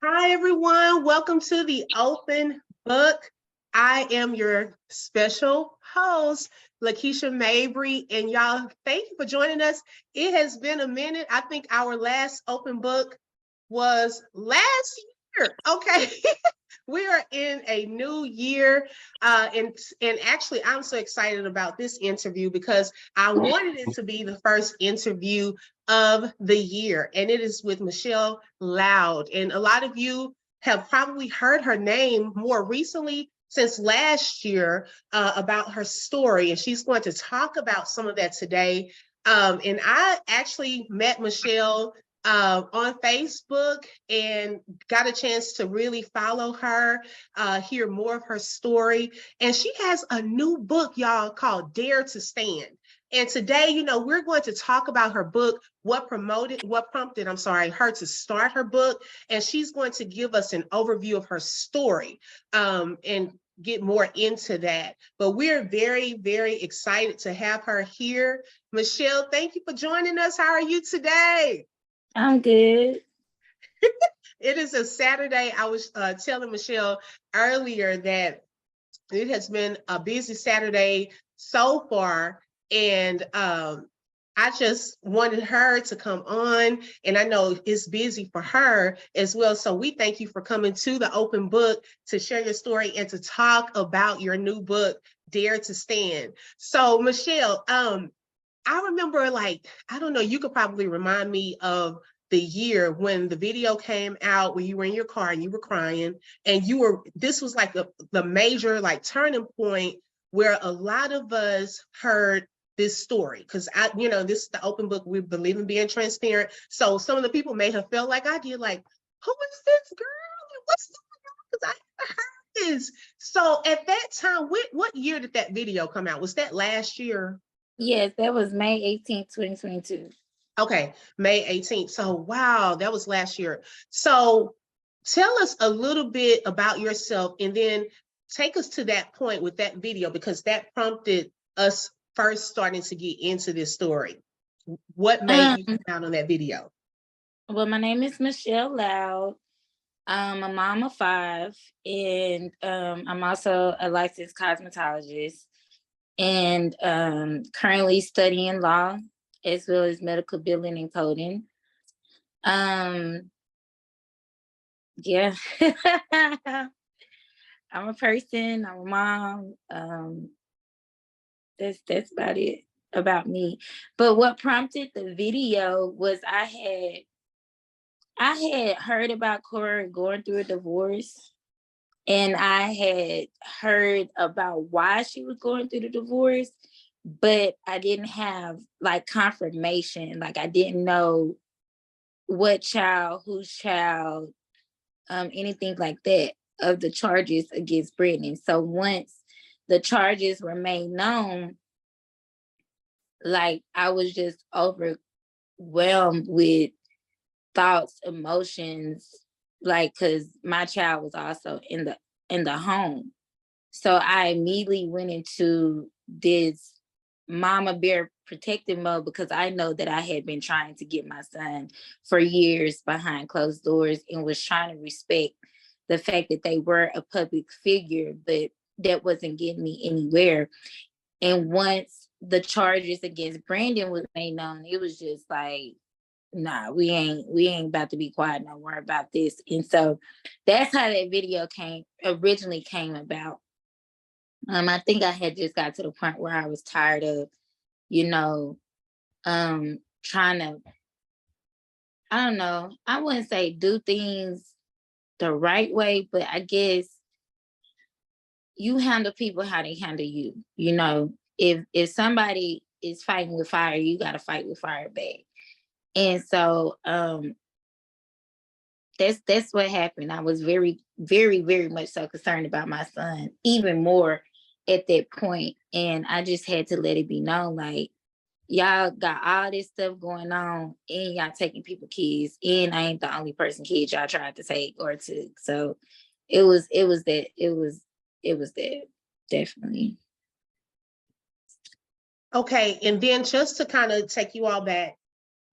Hi, everyone. Welcome to the Open Book. I am your special host, Lakeisha Mabry, and y'all, thank you for joining us. It has been a minute. I think our last open book was last year. Okay. We are in a new year. And actually, I'm so excited about this interview because I wanted it to be the first interview of the year. And it is with Michelle Loud. And a lot of you have probably heard her name more recently since last year about her story. And she's going to talk about some of that today. And I actually met Michelle on Facebook and got a chance to really follow her, hear more of her story. And she has a new book, y'all, called Dare to Stand. And today, we're going to talk about her book, what prompted, her to start her book. And she's going to give us an overview of her story and get more into that. But we're very, very excited to have her here. Michelle, thank you for joining us. How are you today? I'm good. It is a Saturday. I was telling Michelle earlier that it has been a busy Saturday so far. And I just wanted her to come on. And I know it's busy for her as well. So we thank you for coming to the open book to share your story and to talk about your new book, Dare to Stand. So Michelle, I remember, I don't know, you could probably remind me of the year when the video came out, when you were in your car and you were crying, and this was like the major turning point where a lot of us heard this story. Because this is the open book, we believe in being transparent. So some of the people may have felt like I did, like, who is this girl? What's going on? Because I heard this. So at that time, what year did that video come out? Was that last year? Yes, that was May 18th, 2022. Okay, May 18th. So, wow, that was last year. So, tell us a little bit about yourself and then take us to that point with that video, because that prompted us first starting to get into this story. What made you come out on that video? Well, my name is Michelle Loud. I'm a mom of 5, and I'm also a licensed cosmetologist, and currently studying law as well as medical billing and coding. Yeah. I'm a person, I'm a mom. That's about it about me. But what prompted the video was I had heard about Cora going through a divorce, and I had heard about why she was going through the divorce, but I didn't have confirmation. I didn't know what child, whose child, anything like that of the charges against Brittany. So once the charges were made known, I was just overwhelmed with thoughts, emotions, because my child was also in the home. So I immediately went into this mama bear protective mode, because I know that I had been trying to get my son for years behind closed doors and was trying to respect the fact that they were a public figure, but that wasn't getting me anywhere. And once the charges against Brandon was made known, it was just like, nah, we ain't about to be quiet no more about this. And so that's how that video originally came about. I think I had just got to the point where I was tired of, trying to, I don't know, I wouldn't say do things the right way, but I guess you handle people how they handle you. If somebody is fighting with fire, you got to fight with fire back. And so that's what happened. I was very, very, very much so concerned about my son, even more at that point. And I just had to let it be known, y'all got all this stuff going on, and y'all taking people kids, and I ain't the only person kids y'all tried to take or took. So it was that definitely. Okay, and then just to kind of take you all back,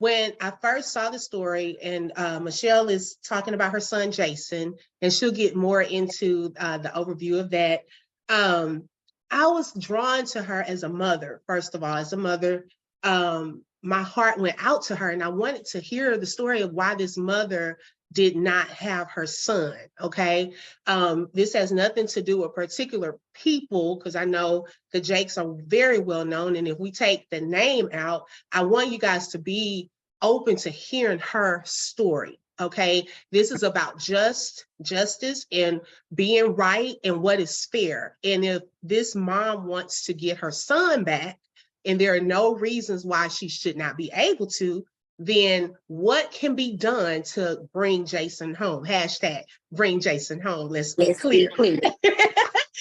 when I first saw the story, and Michelle is talking about her son Jason, and she'll get more into the overview of that. I was drawn to her as a mother. First of all, as a mother, my heart went out to her, and I wanted to hear the story of why this mother did not have her son. Okay, this has nothing to do with particular people, because I know the Jakes are very well known, and if we take the name out, I want you guys to be open to hearing her story. Okay, this is about justice and being right and what is fair. And if this mom wants to get her son back, and there are no reasons why she should not be able to, then what can be done to bring Jason home? Hashtag bring Jason home. Let's be clear.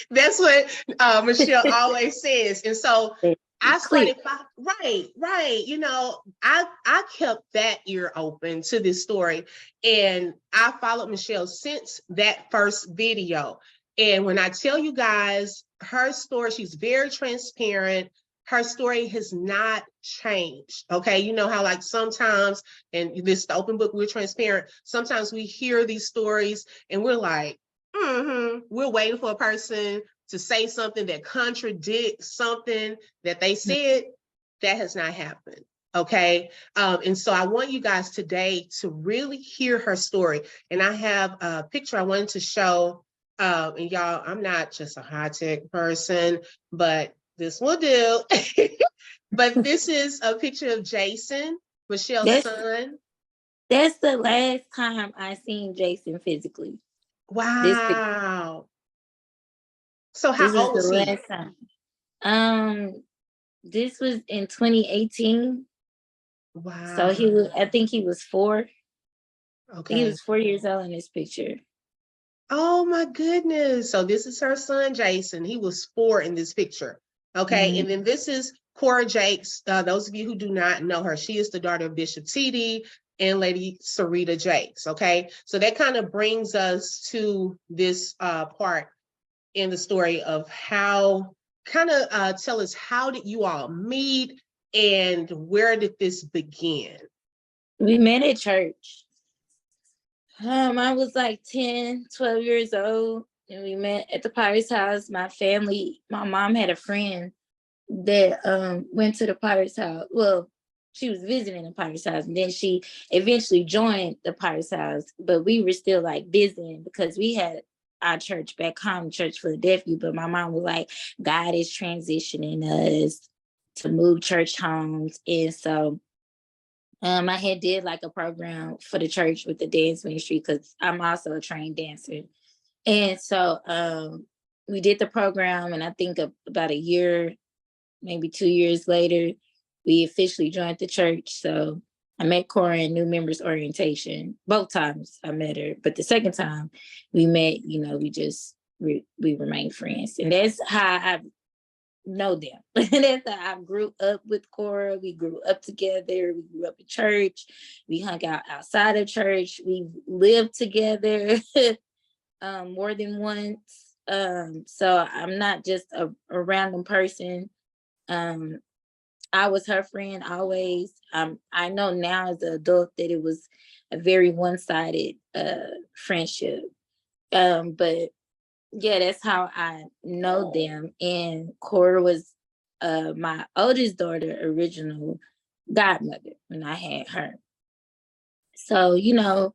That's what Michelle always says. And so I started, right. You know, I kept that ear open to this story, and I followed Michelle since that first video. And when I tell you guys her story, she's very transparent. Her story has not changed. Okay. You know how, like, sometimes, and this the open book, we're transparent. Sometimes we hear these stories and we're like, we're waiting for a person to say something that contradicts something that they said. That has not happened. Okay. And so I want you guys today to really hear her story. And I have a picture I wanted to show. And y'all, I'm not just a high tech person, but this will do. But this is a picture of Jason, Michelle's son. That's the last time I seen Jason physically. Wow. So how old was he? Last time. This was in 2018. Wow. So I think he was 4. Okay. He was 4 years old in this picture. Oh my goodness. So this is her son, Jason. He was 4 in this picture. Okay. Mm-hmm. And then this is Cora Jakes. Those of you who do not know her, she is the daughter of Bishop T.D. and Lady Sarita Jakes. Okay. So that kind of brings us to this part in the story of how, kind of tell us, how did you all meet and where did this begin? We met at church. I was like 10, 12 years old, and we met at the Pirate's house. My mom had a friend that went to the Pirate's house. Well, she was visiting the Pirate's house, and then she eventually joined the Pirate's house, but we were still like visiting because we had our church back home, Church Philadelphia, but my mom was like, God is transitioning us to move church homes. And so I had did like a program for the church with the dance ministry because I'm also a trained dancer. And so we did the program, and I think about a year, maybe 2 years later, we officially joined the church. So I met Cora in new members orientation. Both times I met her, but the second time we met, we remained friends. And that's how I know them. That's how I grew up with Cora. We grew up together. We grew up in church. We hung out outside of church. We lived together more than once. So I'm not just a random person. I was her friend always. I know now as an adult that it was a very one-sided friendship. But yeah, that's how I know them. And Cora was my oldest daughter, original godmother when I had her. So, yeah,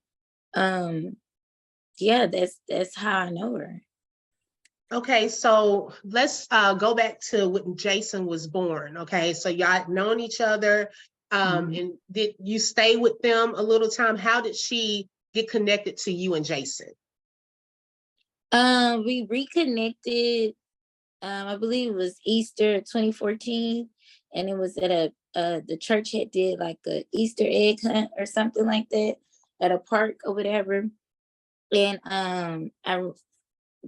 that's how I know her. Okay, so let's go back to when Jason was born. Okay, so y'all had known each other, and did you stay with them a little time? How did she get connected to you and Jason? We reconnected. I believe it was Easter 2014, and it was at the church had did like a Easter egg hunt or something like that at a park or whatever. And I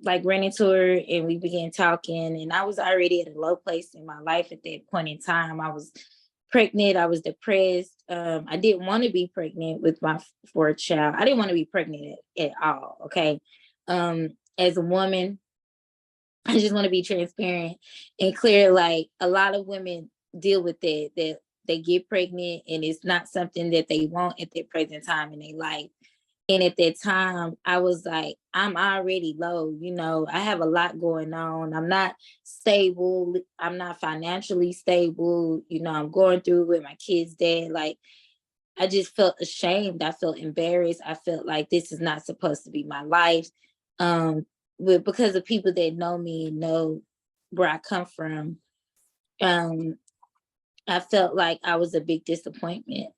like ran into her and we began talking, and I was already at a low place in my life at that point in time. I was pregnant. I was depressed. I didn't want to be pregnant with my 4th child. I didn't want to be pregnant at all. Okay. As a woman, I just want to be transparent and clear. Like, a lot of women deal with that they get pregnant and it's not something that they want at their present time in their life. And at that time, I was like, I'm already low, I have a lot going on. I'm not stable. I'm not financially stable. I'm going through with my kid's dad. Like, I just felt ashamed. I felt embarrassed. I felt like this is not supposed to be my life. Because of people that know me and know where I come from, I felt like I was a big disappointment.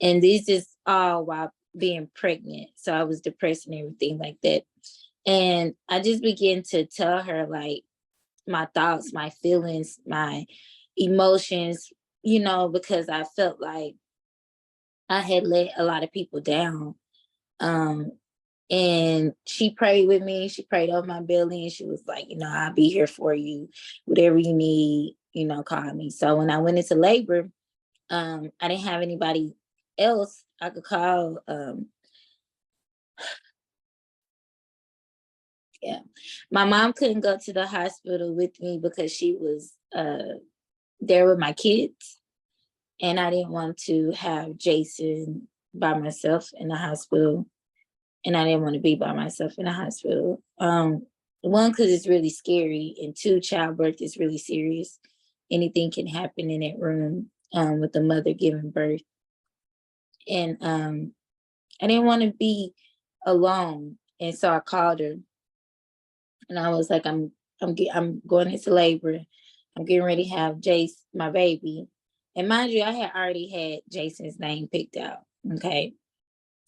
And this is all while being pregnant. So I was depressed and everything like that. And I just began to tell her like my thoughts, my feelings, my emotions, because I felt like I had let a lot of people down. And she prayed with me. She prayed over my belly and she was like, I'll be here for you. Whatever you need, call me. So when I went into labor, I didn't have anybody else I could call. Yeah. My mom couldn't go to the hospital with me because she was there with my kids. And I didn't want to have Jason by myself in the hospital. And I didn't want to be by myself in the hospital. One, because it's really scary. And two, childbirth is really serious. Anything can happen in that room with the mother giving birth. And I didn't want to be alone. And so I called her. And I was like, I'm going into labor. I'm getting ready to have Jace, my baby. And mind you, I had already had Jason's name picked out. Okay.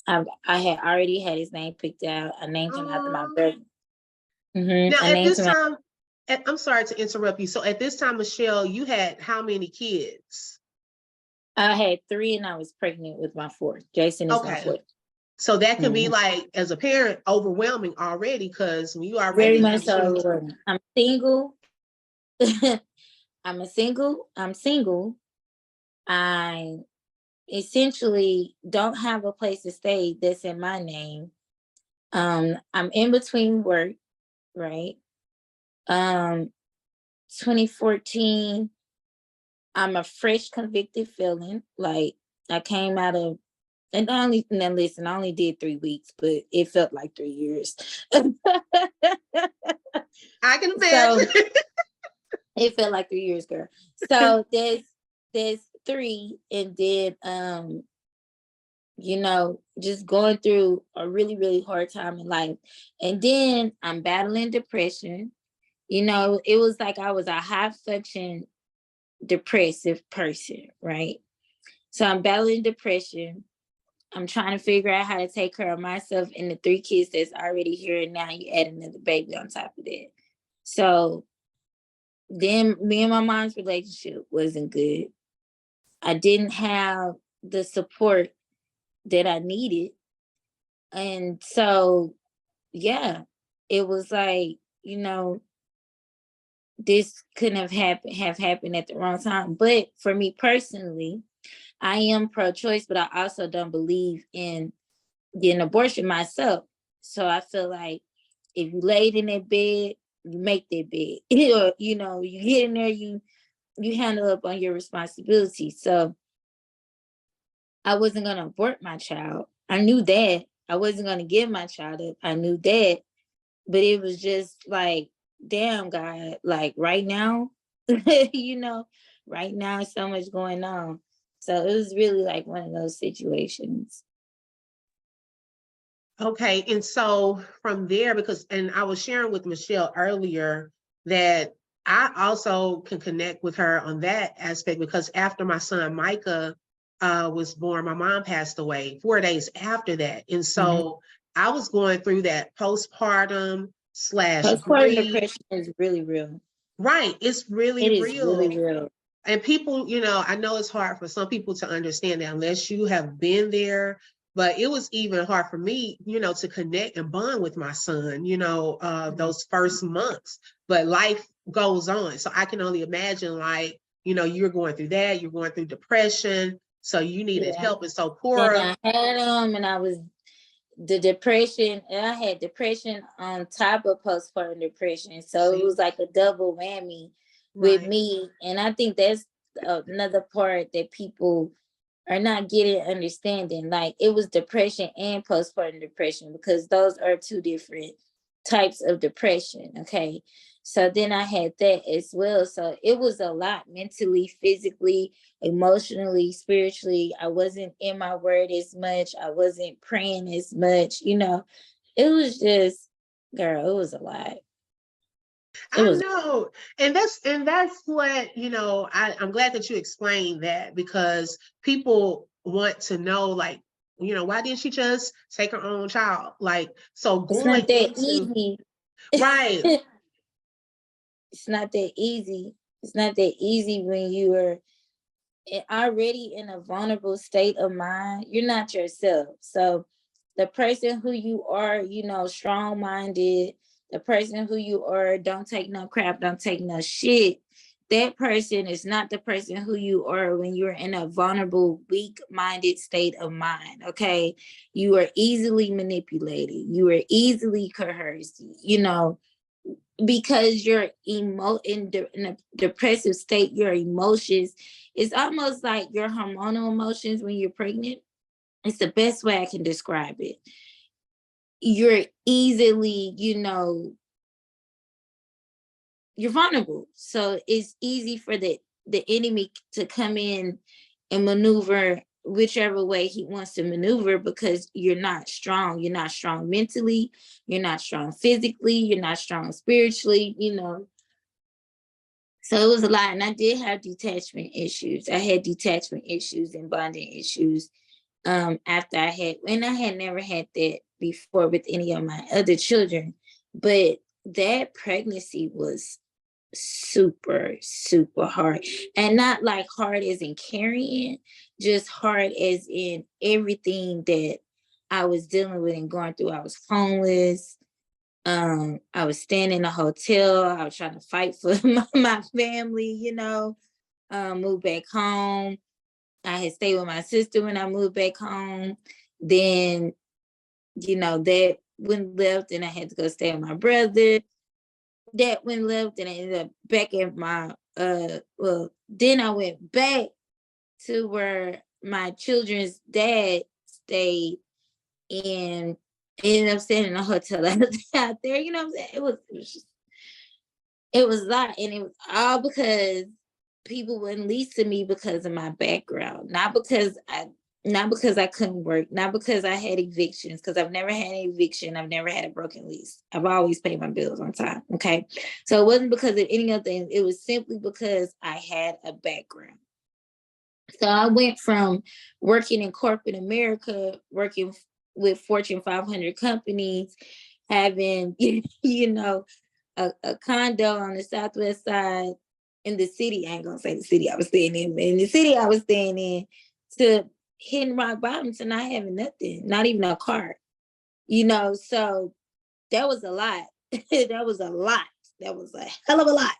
I had already had his name picked out. I named him after my brother. Now, I at named this him. time, I'm sorry to interrupt you. So at this time, Michelle, you had how many kids? I had 3 and I was pregnant with my 4th. Jason is my 4th. So that can be like, as a parent, overwhelming already, because when you already very much so. I'm single. I'm single. I essentially don't have a place to stay that's in my name. I'm in between work, right? 2014, I'm a fresh convicted felon. Like, I came out of, and listen, I only did 3 weeks, but it felt like 3 years. I can imagine. So, it felt like 3 years, girl. So there's 3, and then just going through a really, really hard time in life. And then I'm battling depression. It was like I was a high function depressive person, right? So I'm battling depression. I'm trying to figure out how to take care of myself and the 3 kids that's already here. And now you add another baby on top of that. So then me and my mom's relationship wasn't good. I didn't have the support that I needed. And so, yeah, it was like, this couldn't have happened at the wrong time. But for me personally, I am pro-choice, but I also don't believe in getting abortion myself. So I feel like if you laid in that bed, you make that bed. Or, you get in there, you handle up on your responsibility. So I wasn't going to abort my child. I knew that. I wasn't going to give my child up. I knew that. But it was just like, damn, God, like right now, right now, so much going on. So it was really like one of those situations. Okay. And so from there, and I was sharing with Michelle earlier that I also can connect with her on that aspect, because after my son Micah was born, my mom passed away 4 days after that. And so I was going through that postpartum depression is really real. Right. It's really real. It is really real. And people, I know it's hard for some people to understand that unless you have been there, but it was even hard for me, to connect and bond with my son, those first months. But life goes on. So I can only imagine, like, you're going through that, you're going through depression. So you needed help. And so Cora. And I had him, and I was the depression, and I had depression on top of postpartum depression. So it was like a double whammy with me. And I think that's another part that people are not getting understanding. Like, it was depression and postpartum depression, because those are two different types of depression. Okay. So then I had that as well. So it was a lot, mentally, physically, emotionally, spiritually. I wasn't in my word as much. I wasn't praying as much. It was just, girl, it was a lot. It I was. know. And that's what, I'm glad that you explained that, because people want to know, like, why didn't she just take her own child? Like, so It's going not that into, easy. right. It's not that easy. It's not that easy when you are already in a vulnerable state of mind. You're not yourself. So the person who you are, strong minded, the person who you are, don't take no crap, don't take no shit. That person is not the person who you are when you're in a vulnerable, weak minded state of mind. Okay. You are easily manipulated. You are easily coerced, because you're in a depressive state. Your emotions, it's almost like your hormonal emotions when you're pregnant. It's the best way I can describe it. You're easily, you're vulnerable. So it's easy for the enemy to come in and maneuver whichever way he wants to maneuver, because you're not strong. You're not strong mentally. You're not strong physically. You're not strong spiritually. So it was a lot. And I did have detachment issues. I had detachment issues and bonding issues after and I had never had that before with any of my other children. But that pregnancy was super, super hard. And not like hard as in carrying, just hard as in everything that I was dealing with and going through. I was homeless. I was staying in a hotel. I was trying to fight for my family, move back home. I had stayed with my sister when I moved back home. Then, that went left and I had to go stay with my brother. That went left and I ended up back at my, then I went back to where my children's dad stayed, and ended up staying in a hotel out there. You know what I'm saying? It was a lot, and it was all because people wouldn't lease to me because of my background, not because I couldn't work, not because I had evictions, because I've never had an eviction, I've never had a broken lease. I've always paid my bills on time. Okay. So it wasn't because of any other thing, it was simply because I had a background. So I went from working in corporate America, working with Fortune 500 companies, having, a condo on the Southwest side in the city. I ain't gonna say the city I was staying in, but in the city I was staying in, to hitting rock bottom, to not having nothing, not even a car, so that was a lot. That was a lot. That was a hell of a lot.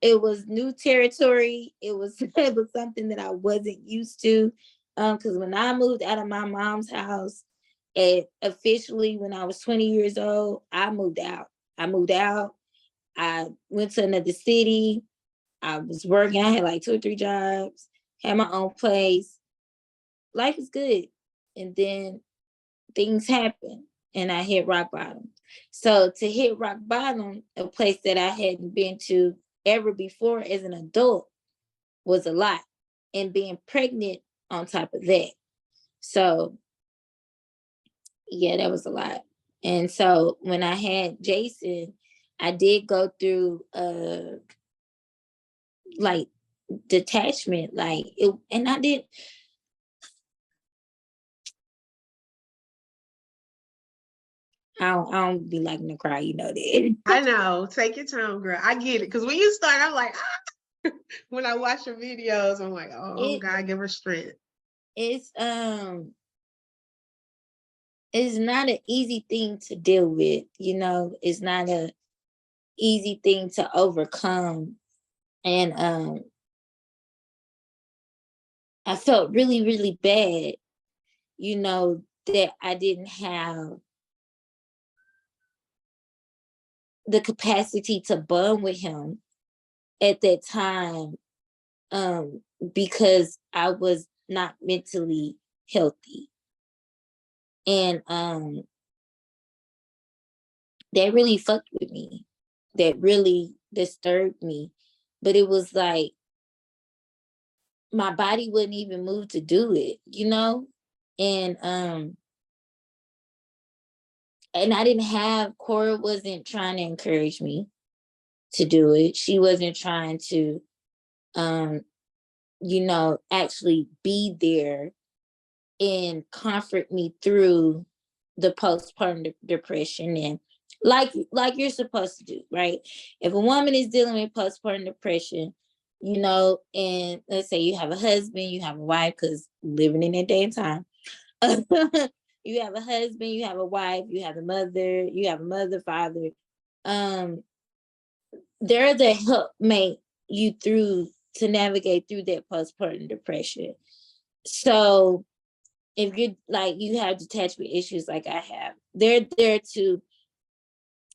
It was new territory. It was something that I wasn't used to. Because when I moved out of my mom's house, officially when I was 20 years old, I moved out. I moved out. I went to another city. I was working. I had like 2 or 3 jobs, had my own place. Life is good. And then things happen and I hit rock bottom. So to hit rock bottom, a place that I hadn't been to ever before as an adult, was a lot. And being pregnant on top of that. So yeah, that was a lot. And so when I had Jason, I did go through like detachment, like it, and I don't be liking to cry, that. I know. Take your time, girl. I get it. Because when you start, I'm like, when I watch your videos, I'm like, oh, it God, give her strength. it's it's not an easy thing to deal with, it's not a easy thing to overcome. And I felt really, really bad, that I didn't have the capacity to bond with him at that time, because I was not mentally healthy. And that really fucked with me. That really disturbed me. But it was like my body wouldn't even move to do it, you know? And I didn't have, Cora wasn't trying to encourage me to do it. She wasn't trying to actually be there and comfort me through the postpartum depression, and like you're supposed to do, right? If a woman is dealing with postpartum depression, and let's say you have a husband, you have a wife, because living in that day and time, you have a husband, you have a wife, you have a mother, father. They're the helpmate you through to navigate through that postpartum depression. So if you're like, you have detachment issues like I have, they're there to,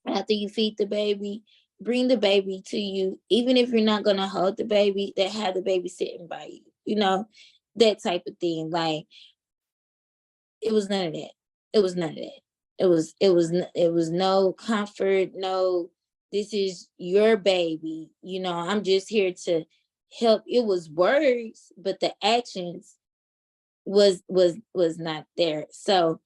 after you feed the baby, bring the baby to you, even if you're not gonna hold the baby, they have the baby sitting by you, that type of thing. Like, it was none of that. It was none of that. It was no comfort, no, this is your baby, I'm just here to help. It was words, but the actions was not there. So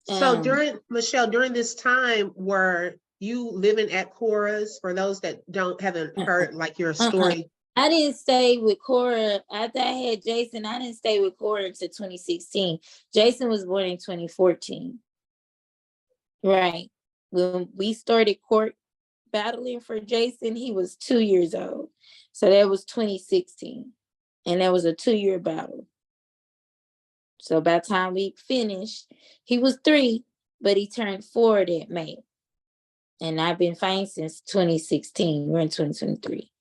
during this time, were you living at Cora's? For those that haven't heard like your story. I didn't stay with Cora after I had Jason. I didn't stay with Cora until 2016. Jason was born in 2014. Right. When we started court battling for Jason, he was 2 years old. So that was 2016. And that was a 2-year battle. So by the time we finished, he was 3, but he turned 4 that May. And I've been fighting since 2016. We're in 2023.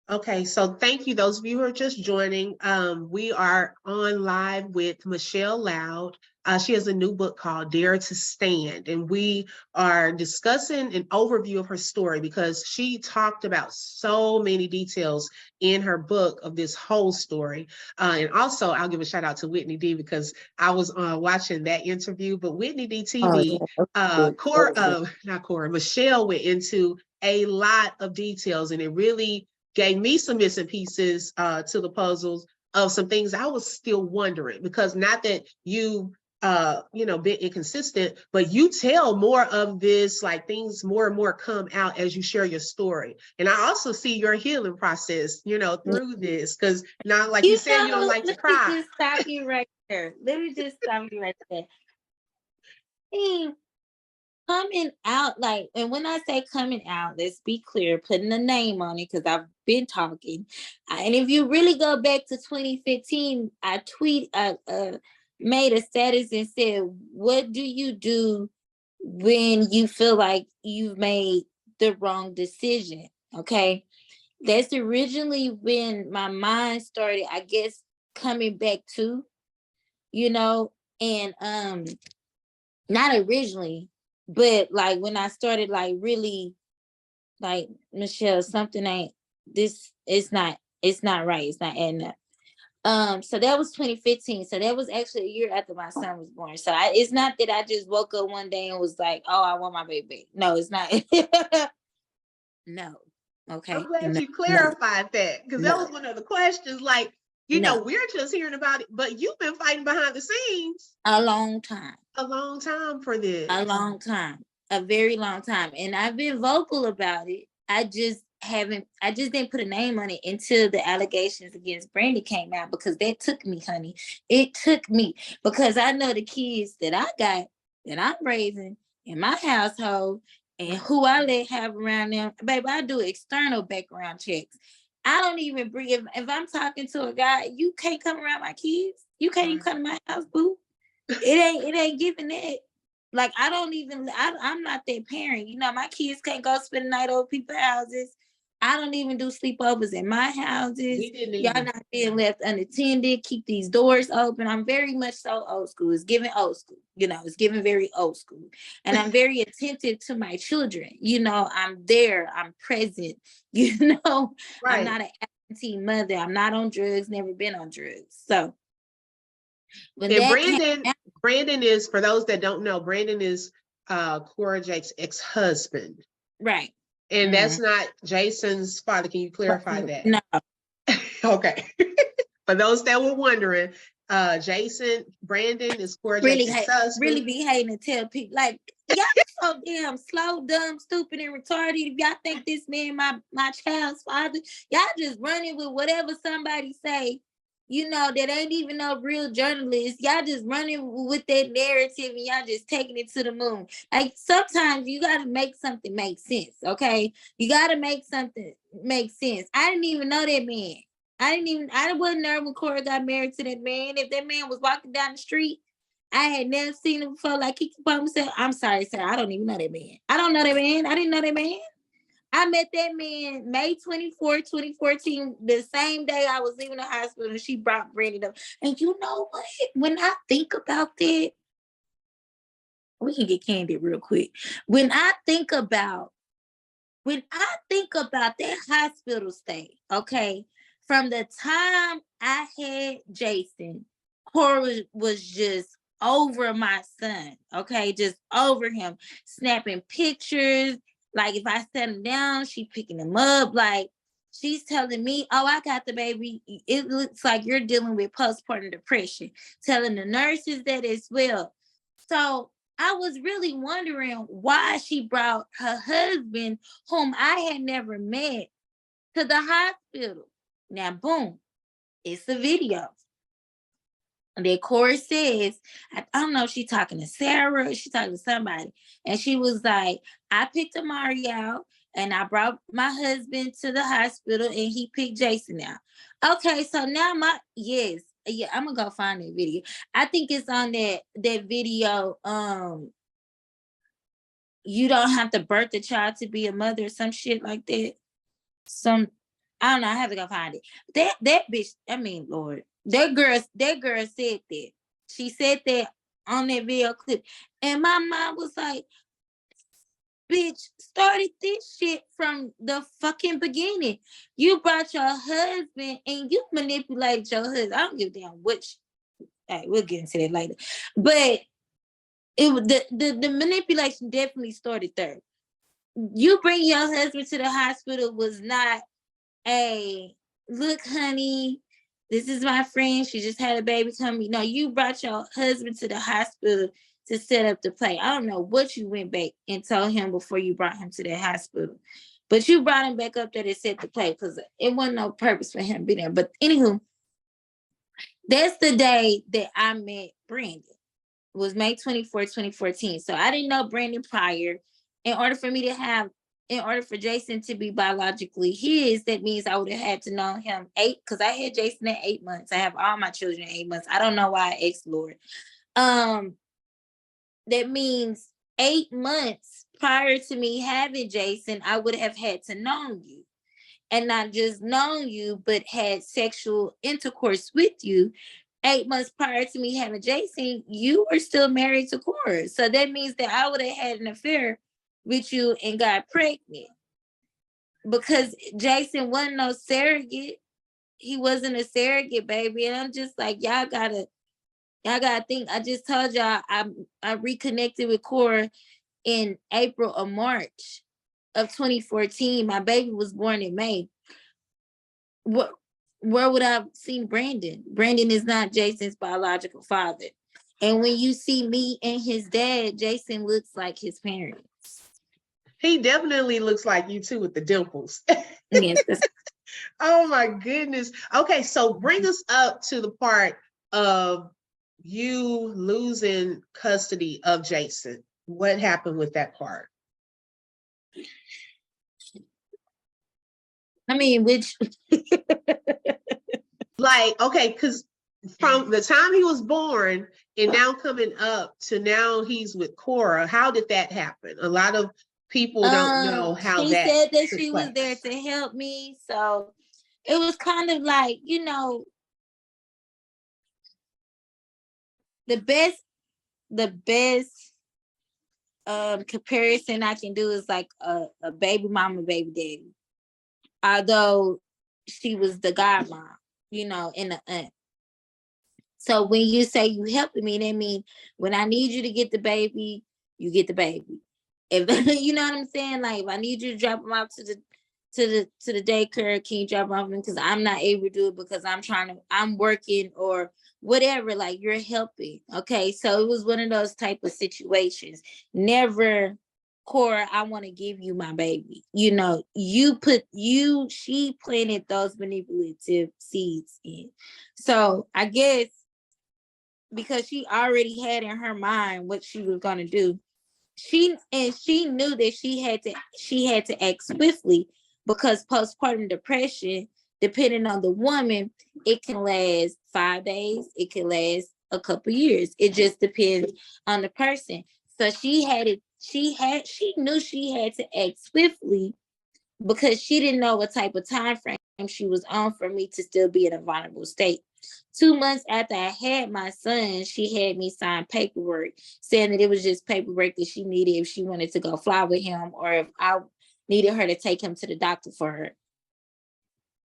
Okay, so thank you. Those of you who are just joining, we are on live with Michelle Loud. She has a new book called Dare to Stand, and we are discussing an overview of her story because she talked about so many details in her book of this whole story. And also, I'll give a shout out to Whitney D because I was watching that interview. But Whitney D TV, Michelle went into a lot of details, and it really gave me some missing pieces to the puzzles of some things I was still wondering, because not that you been inconsistent, but you tell more of this, like things more and more come out as you share your story. And I also see your healing process, through this, because now, like you said, you don't like to cry. Let me just stop you right there. Coming out, like, and when I say coming out, let's be clear, putting a name on it, because I've been talking. And if you really go back to 2015, I made a status and said, what do you do when you feel like you've made the wrong decision? Okay. That's originally when my mind started, I guess, coming back to, and not originally, but like when I started like really like, Michelle, something ain't this, it's not right, it's not adding up. So that was 2015. So that was actually a year after my son was born. So it's not that I just woke up one day and was like, oh, I want my baby. No, it's not. No. Okay. I'm glad you clarified that, because that was one of the questions. Like, we're just hearing about it, but you've been fighting behind the scenes a long time. A long time for this. A long time. A very long time. And I've been vocal about it. I just didn't put a name on it until the allegations against Brandy came out, because that took me, honey. It took me, because I know the kids that I got, that I'm raising in my household, and who I let have around them. Baby, I do external background checks. I don't even bring, if I'm talking to a guy, you can't come around my kids. You can't even come to my house, boo. It ain't giving that. Like, I'm not that parent. My kids can't go spend the night over people's houses. I don't even do sleepovers in my houses. Y'all not being left unattended. Keep these doors open. I'm very much so old school. It's giving old school. It's giving very old school. And I'm very attentive to my children. I'm there. I'm present. Right. I'm not an mother. I'm not on drugs, never been on drugs. So when And that came out, Brandon is, for those that don't know, Brandon is Cora Jakes' ex-husband. right. And that's not Jason's father. Can you clarify that? No. Okay. For those that were wondering, Brandon is Cora Jakes' ex-husband. Really be hating to tell people like y'all so damn slow, dumb, stupid, and retarded. If y'all think this man my child's father, y'all just running with whatever somebody say. You know, that ain't even no real journalist. Y'all just running with that narrative and y'all just taking it to the moon. Like sometimes you gotta make something make sense, okay? You gotta make something make sense. I didn't even know that man. I wasn't there when Cora got married to that man. If that man was walking down the street, I had never seen him before. Like Kiki Palmer said, I'm sorry, sir. I don't even know that man. I don't know that man. I didn't know that man. I met that man May 24th, 2014, the same day I was leaving the hospital, and she brought Brandon up. And you know what? When I think about that, we can get candid real quick. When I think about that hospital stay, okay, from the time I had Jason, Cora was just over my son, okay, just over him, snapping pictures. Like if I set him down, she picking him up. Like she's telling me, "Oh, I got the baby. It looks like you're dealing with postpartum depression." Telling the nurses that as well. So I was really wondering why she brought her husband, whom I had never met, to the hospital. Now, boom, it's a video. And then Cora says, I don't know if she's talking to Sarah or she's talking to somebody. And she was like, I picked Amari out and I brought my husband to the hospital and he picked Jason out. Okay, so now yeah, I'm gonna go find that video. I think it's on that video. You don't have to birth a child to be a mother or some shit like that. I don't know. I have to go find it. That bitch. I mean, Lord, that girl said that. She said that on that video clip, and my mom was like, "Bitch, started this shit from the fucking beginning. You brought your husband and you manipulated your husband. I don't give a damn which. All right, we'll get into that later, but the manipulation definitely started there. You bring your husband to the hospital was not a look, honey, this is my friend. She just had a baby coming. No, you brought your husband to the hospital to set up the play. I don't know what you went back and told him before you brought him to the hospital, but you brought him back up there to set the play because it wasn't no purpose for him being there. But anywho, that's the day that I met Brandon. It was May 24th, 2014. So I didn't know Brandon prior. In order for Jason to be biologically his, that means I would have had to know him because I had Jason at 8 months. I have all my children at 8 months. I don't know why I asked Lord. That means 8 months prior to me having Jason, I would have had to know you. And not just known you, but had sexual intercourse with you. 8 months prior to me having Jason, you were still married to Cora. So that means that I would have had an affair with you and got pregnant. Because Jason wasn't no surrogate. He wasn't a surrogate, baby. And I'm just like, y'all gotta think. I just told y'all I reconnected with Cora in April or March of 2014. My baby was born in May. Where would I have seen Brandon? Brandon is not Jason's biological father. And when you see me and his dad, Jason looks like his parents. He definitely looks like you too with the dimples. Yes. Oh my goodness. Okay, so bring us up to the part of you losing custody of Jason. What happened with that part? I mean, which like, okay, because from the time he was born and now coming up to now he's with Cora, how did that happen? A lot of people don't know how she that said that took she place. was there to help me. So it was kind of like, the best comparison I can do is like a baby mama, baby daddy. Although she was the godmom, and the aunt. So when you say you helping me, that means when I need you to get the baby, you get the baby. If you know what I'm saying, like if I need you to drop him off to the daycare, can you drop him off? Because I'm not able to do it because I'm working or whatever. Like you're helping, okay? So it was one of those type of situations. Never, Cora, I want to give you my baby. She planted those manipulative seeds in. So I guess because she already had in her mind what she was going to do, she knew that she had to act swiftly, because postpartum depression, depending on the woman, it can last 5 days, it can last a couple years. It just depends on the person. So she knew she had to act swiftly, because she didn't know what type of time frame she was on for me to still be in a vulnerable state. 2 months after I had my son, she had me sign paperwork saying that it was just paperwork that she needed if she wanted to go fly with him, or if I needed her to take him to the doctor for her.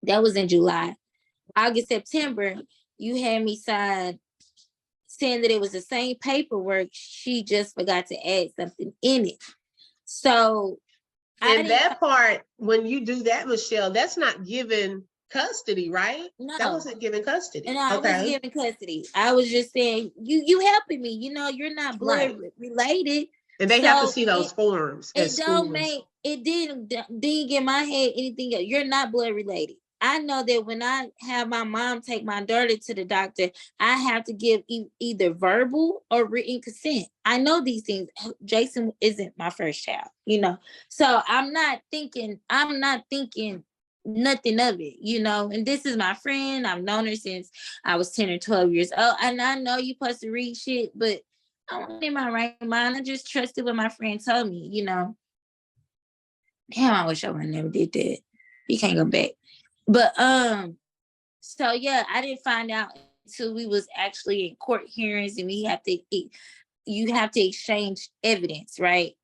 That was in July. August, September, you had me sign saying that it was the same paperwork. She just forgot to add something in it. So and that part, when you do that, Michelle, that's not giving custody, right? No, that wasn't giving custody. And I wasn't giving custody. I was just saying, you helping me. You're not blood related. And they have to see those forms. It don't make it didn't get my head anything else. You're not blood related. I know that when I have my mom take my daughter to the doctor, I have to give either verbal or written consent. I know these things. Jason isn't my first child, so I'm not thinking nothing of it, and this is my friend. I've known her since I was 10 or 12 years old, and I know you're supposed to read shit, but I wasn't in my right mind. I just trusted what my friend told me, Damn, I wish I would have never did that. You can't go back. But so yeah, I didn't find out until we was actually in court hearings, and you have to exchange evidence, right?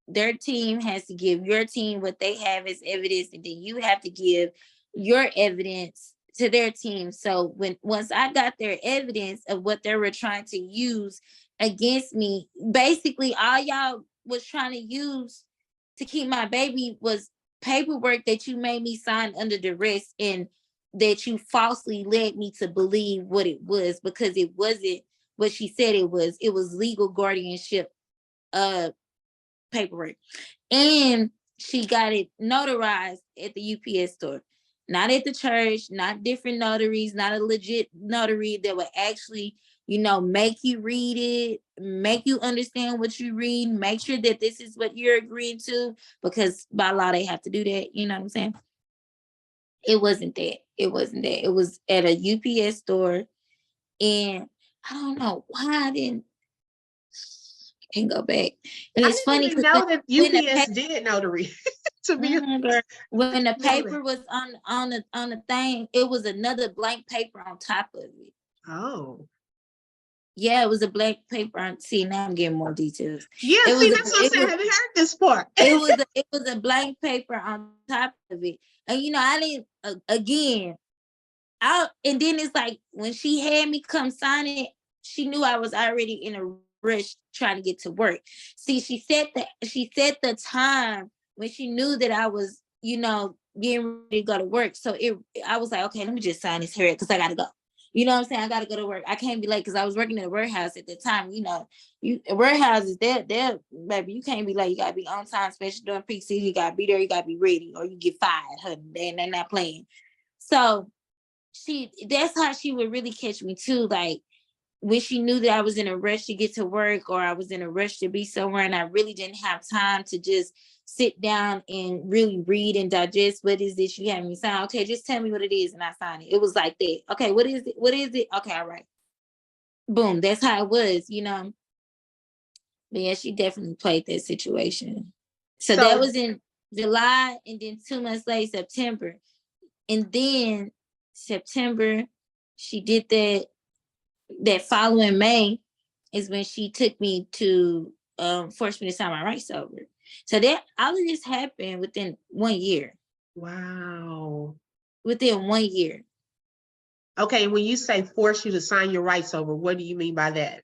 Their team has to give your team what they have as evidence, and then you have to give your evidence to their team. So once I got their evidence of what they were trying to use against me, basically all y'all was trying to use to keep my baby was paperwork that you made me sign under duress, and that you falsely led me to believe what it was, because it wasn't what she said it was. It was legal guardianship paperwork. And she got it notarized at the UPS store, not at the church, not different notaries, not a legit notary that would actually, make you read it, make you understand what you read, make sure that this is what you're agreeing to, because by law they have to do that. You know what I'm saying? It wasn't that. It wasn't that. It was at a UPS store, and I don't know why I can't go back. And it's funny because know that UPS did notary. To be when the paper was on the thing, it was another blank paper on top of it. Oh. Yeah, it was a blank paper on. See, now I'm getting more details. Yeah, that's what I'm saying. I haven't heard this part. It was a blank paper on top of it, and I didn't. Again, and then it's like when she had me come sign it, she knew I was already in a rush trying to get to work. See, she set the time when she knew that I was, getting ready to go to work. So I was like, okay, let me just sign this here because I gotta go. You know what I'm saying? I gotta go to work. I can't be late because I was working in a warehouse at the time. Warehouses, they're baby, you can't be late. You gotta be on time, especially during peak season. You gotta be there. You gotta be ready, or you get fired. And they're not playing. So that's how she would really catch me too. Like when she knew that I was in a rush to get to work, or I was in a rush to be somewhere, and I really didn't have time to just sit down and really read and digest. What is this you have me sign? Okay, just tell me what it is and I sign it. It was like that. Okay, what is it? What is it? Okay, all right. Boom. That's how it was, But yeah, she definitely played that situation. So that was in July, and then 2 months later, September. And then September, she did that following May is when she took me to force me to sign my rights over. So that all of this happened within 1 year. Wow. within 1 year. Okay, when you say force you to sign your rights over, what do you mean by that?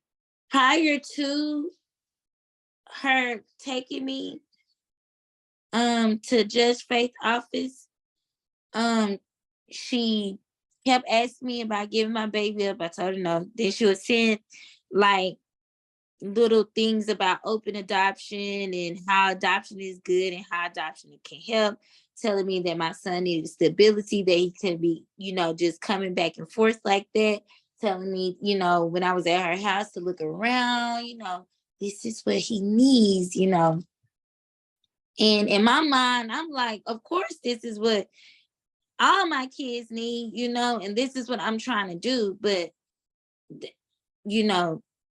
Prior to her taking me to Judge Faith office, she kept asking me about giving my baby up. I told her no. Then she would send like little things about open adoption and how adoption is good and how adoption can help, telling me that my son needed stability, that he could be, just coming back and forth like that, telling me, when I was at her house to look around, this is what he needs, And in my mind, I'm like, of course, this is what all my kids need, and this is what I'm trying to do. But,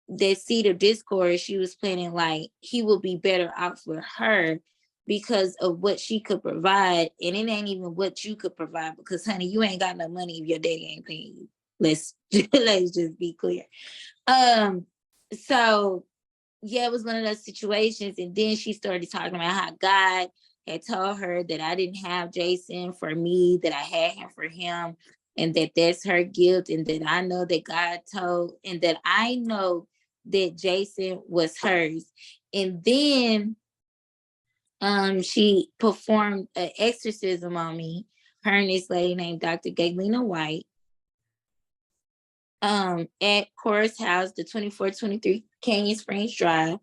that seed of discord, she was planning like he will be better off with her because of what she could provide. And it ain't even what you could provide, because honey, you ain't got no money if your daddy ain't paying you. Let's just be clear. So yeah, it was one of those situations. And then she started talking about how God had told her that I didn't have Jason for me, that I had him for him, and that that's her guilt, and that I know that God told, and that I know that Jason was hers. And then she performed an exorcism on me, her and this lady named Dr. Gaylina White, at Cora's house, the 2423 Canyon Springs Drive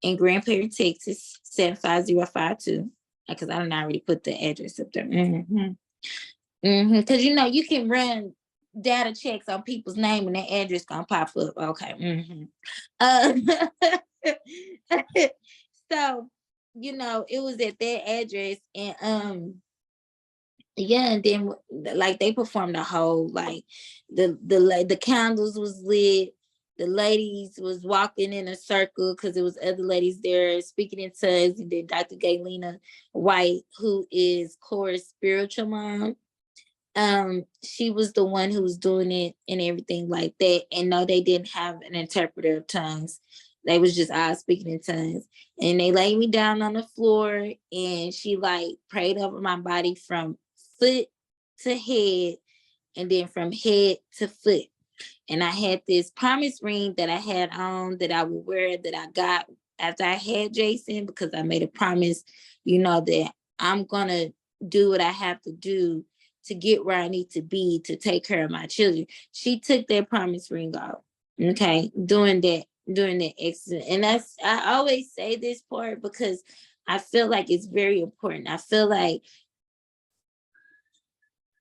in Grand Prairie, Texas, 75052. Because I don't already put the address up there. Because you can run data checks on people's name and their address gonna pop up. Okay. So, it was at that address, and yeah, and then like they performed a whole, like the candles was lit, the ladies was walking in a circle because there was other ladies there speaking in tongues, and then Dr. Gaylina White, who is Cora's spiritual mom, she was the one who was doing it and everything like that. And no, they didn't have an interpreter of tongues. They was just all speaking in tongues. And they laid me down on the floor, and she like prayed over my body from foot to head, and then from head to foot. And I had this promise ring that I had on that I would wear, that I got after I had Jason, because I made a promise, that I'm gonna do what I have to do to get where I need to be to take care of my children. She took that promise ring off. Okay, doing that accident. And I always say this part because I feel like it's very important. I feel like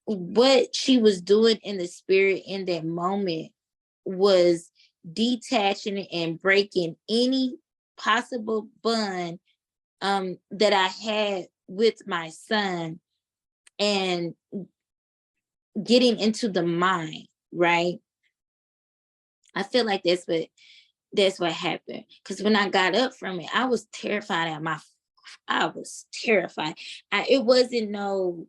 what she was doing in the spirit in that moment was detaching and breaking any possible bond that I had with my son, and getting into the mind, right? I feel like that's what happened. Because when I got up from it, I was terrified I was terrified. It wasn't no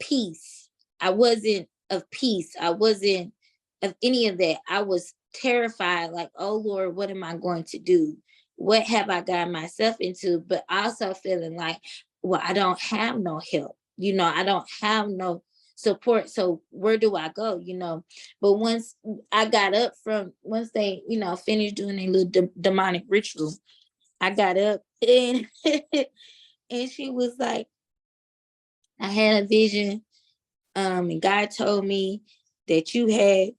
peace. I wasn't of peace. I wasn't of any of that. I was terrified, like, oh Lord, what am I going to do? What have I gotten myself into? But also feeling like, well, I don't have no help. I don't have no support. So where do I go? But once I got up once they, finished doing a little demonic ritual, I got up and and she was like, I had a vision. And God told me that you had,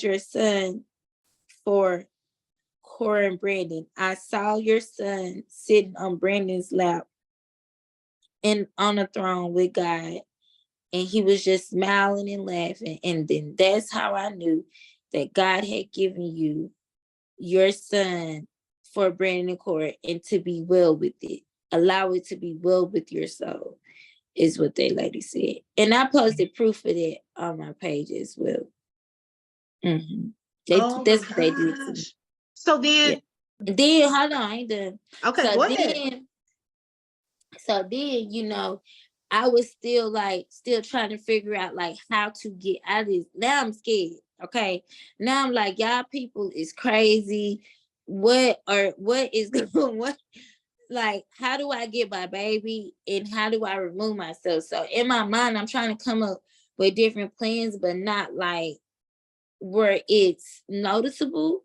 your son for Cora and Brandon. I saw your son sitting on Brandon's lap and on a throne with God. And he was just smiling and laughing. And then that's how I knew that God had given you your son for Brandon and Cora, and to be well with it. Allow it to be well with your soul, is what that lady said. And I posted proof of that on my page as well. That's what they did to me. So then, then hold on, I ain't done. Okay, so go ahead. So then, I was still trying to figure out like how to get out of this. Now I'm scared. Okay. Now I'm like, y'all people is crazy. What is going what? like, how do I get my baby and how do I remove myself? So in my mind, I'm trying to come up with different plans, but not like where it's noticeable.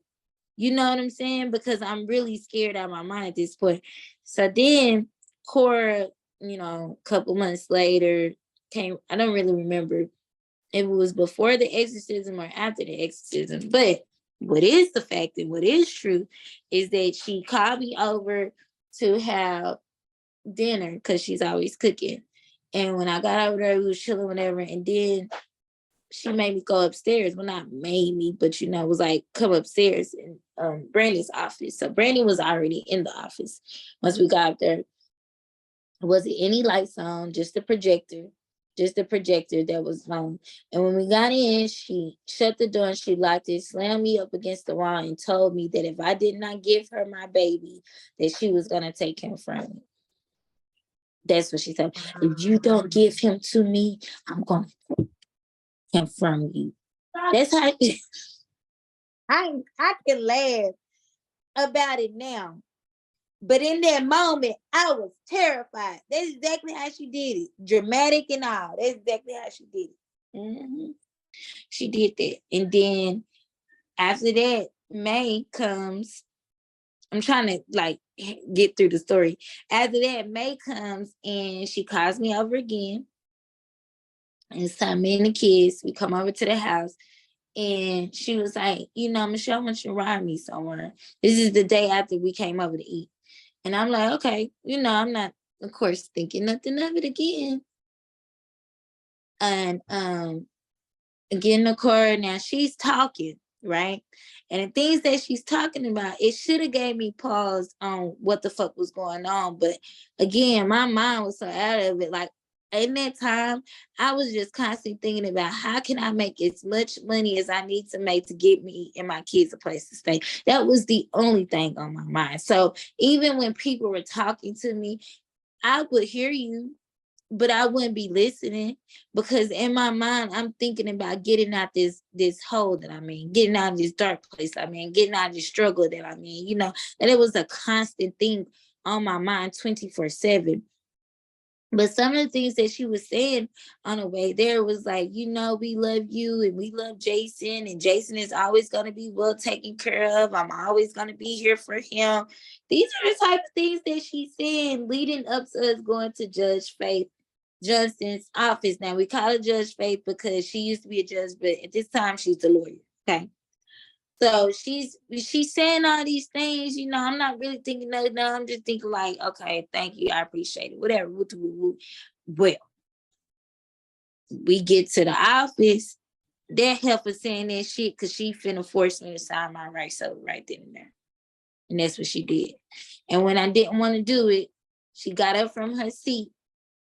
You know what I'm saying? Because I'm really scared out of my mind at this point. So then Cora, a couple months later came. I don't really remember if it was before the exorcism or after the exorcism. But what is the fact and what is true is that she called me over to have dinner because she's always cooking. And when I got over there, we was chilling, whatever. And then she made me go upstairs. Well, not made me, but was like, come upstairs in Brandy's office. So Brandy was already in the office. Once we got up there, wasn't any lights on, just the projector that was on. And when we got in, she shut the door and she locked it, slammed me up against the wall, and told me that if I did not give her my baby, that she was gonna take him from me. That's what she said. If you don't give him to me, I'm gonna take him from you. That's how I can laugh about it now. But in that moment, I was terrified. That's exactly how she did it. Dramatic and all. That's exactly how she did it. Mm-hmm. She did that. And then after that, May comes. I'm trying to like get through the story. After that, May comes and she calls me over again. And it's time me and the kids, we come over to the house. And she was like, Michelle, I want you to ride me somewhere. This is the day after we came over to eat. And I'm like, okay, I'm not, of course, thinking nothing of it again. And again, the Cora, now she's talking, right? And the things that she's talking about, it should have gave me pause on what the fuck was going on. But again, my mind was so out of it. Like in that time, I was just constantly thinking about how can I make as much money as I need to make to get me and my kids a place to stay. That was the only thing on my mind. So even when people were talking to me, I would hear you, but I wouldn't be listening because in my mind, I'm thinking about getting out this hole that I'm in, getting out of this dark place I'm in, getting out of this struggle that I'm in, and it was a constant thing on my mind 24/7. But some of the things that she was saying on the way there was like, we love you and we love Jason, and Jason is always going to be well taken care of. I'm always going to be here for him. These are the type of things that she's saying leading up to us going to Judge Faith Johnson's office. Now we call her Judge Faith because she used to be a judge, but at this time she's a lawyer. Okay. So she's saying all these things, I'm not really thinking no, I'm just thinking like, okay, thank you, I appreciate it, whatever. Well, we get to the office, that heifer saying that shit because she finna force me to sign my rights over right then and there. And that's what she did. And when I didn't want to do it, she got up from her seat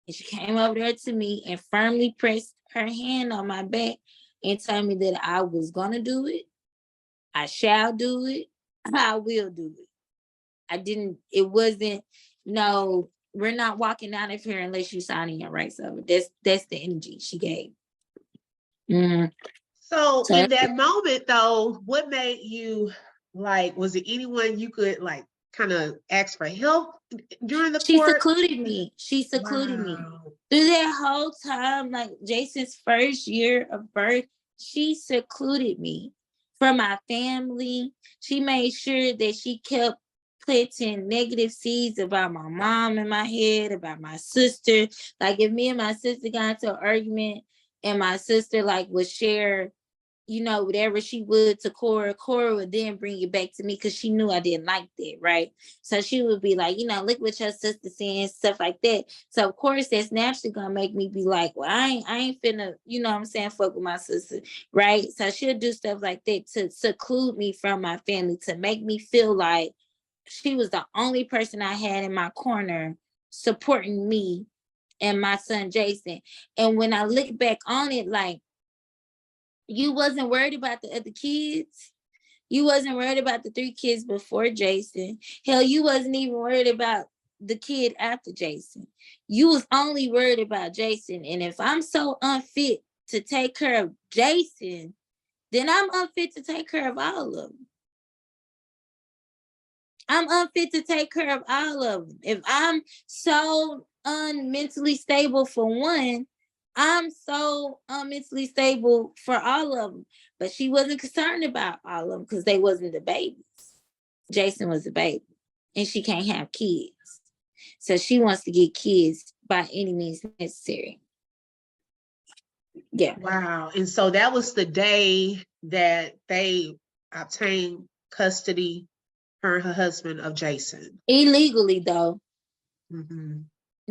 and she came over there to me and firmly pressed her hand on my back and told me that I was gonna do it. I shall do it. I will do it. It wasn't, no, we're not walking out of here unless you signing your rights over. That's the energy she gave. Mm-hmm. So in that moment though, what made you like, was it anyone you could like kind of ask for help during the She court? secluded me. She secluded me. Through that whole time, like Jason's first year of birth, she secluded me from my family. She made sure that she kept planting negative seeds about my mom in my head, about my sister. Like if me and my sister got into an argument and my sister like would share, whatever she would to Cora would then bring it back to me because she knew I didn't like that, right? So she would be like, look what your sister's saying, stuff like that. So of course that's naturally gonna make me be like, well, I ain't finna, what I'm saying, fuck with my sister, right? So she'll do stuff like that to seclude me from my family, to make me feel like she was the only person I had in my corner supporting me and my son Jason. And when I look back on it, like, you wasn't worried about the other kids. You wasn't worried about the 3 kids before Jason. Hell, you wasn't even worried about the kid after Jason. You was only worried about Jason. And if I'm so unfit to take care of Jason, then I'm unfit to take care of all of them. I'm unfit to take care of all of them. If I'm so unmentally stable for one, I'm so unmentally stable for all of them. But she wasn't concerned about all of them because they wasn't the babies. Jason was the baby, and she can't have kids. So she wants to get kids by any means necessary. Yeah. Wow. And so that was the day that they obtained custody, her and her husband, of Jason. Illegally, though, Mm-hmm.